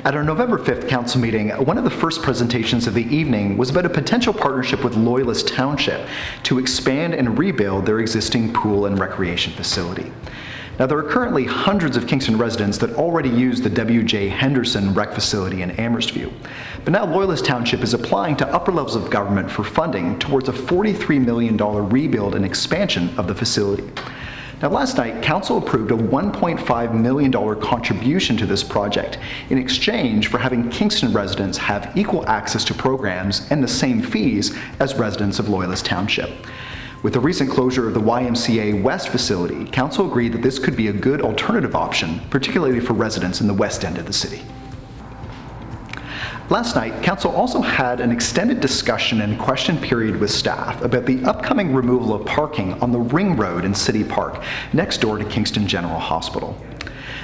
At our November 5th council meeting, one of the first presentations of the evening was about a potential partnership with Loyalist Township to expand and rebuild their existing pool and recreation facility. Now, there are currently hundreds of Kingston residents that already use the W.J. Henderson Rec Facility in Amherstview. But now Loyalist Township is applying to upper levels of government for funding towards a $43 million rebuild and expansion of the facility. Now, last night, Council approved a $1.5 million contribution to this project in exchange for having Kingston residents have equal access to programs and the same fees as residents of Loyalist Township. With the recent closure of the YMCA West facility, Council agreed that this could be a good alternative option, particularly for residents in the west end of the city. Last night, Council also had an extended discussion and question period with staff about the upcoming removal of parking on the Ring Road in City Park, next door to Kingston General Hospital.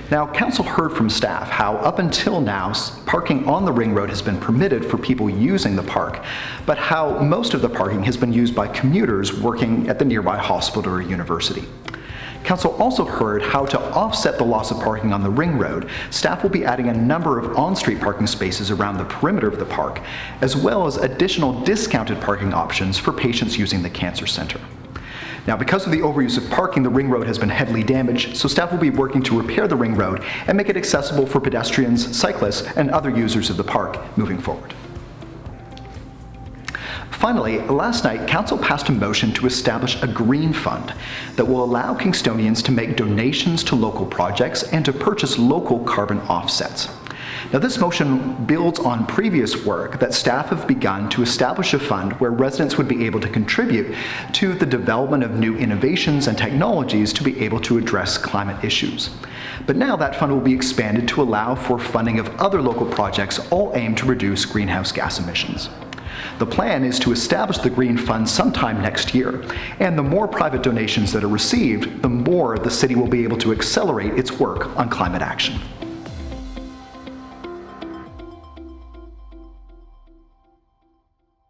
Now, Council heard from staff how up until now, parking on the Ring Road has been permitted for people using the park, but how most of the parking has been used by commuters working at the nearby hospital or university. Council also heard how to offset the loss of parking on the Ring Road, staff will be adding a number of on-street parking spaces around the perimeter of the park, as well as additional discounted parking options for patients using the cancer center. Now, because of the overuse of parking, the Ring Road has been heavily damaged, so staff will be working to repair the Ring Road and make it accessible for pedestrians, cyclists, and other users of the park moving forward. Finally, last night, Council passed a motion to establish a green fund that will allow Kingstonians to make donations to local projects and to purchase local carbon offsets. Now, this motion builds on previous work that staff have begun to establish a fund where residents would be able to contribute to the development of new innovations and technologies to be able to address climate issues. But now that fund will be expanded to allow for funding of other local projects all aimed to reduce greenhouse gas emissions. The plan is to establish the Green Fund sometime next year, and the more private donations that are received, the more the city will be able to accelerate its work on climate action.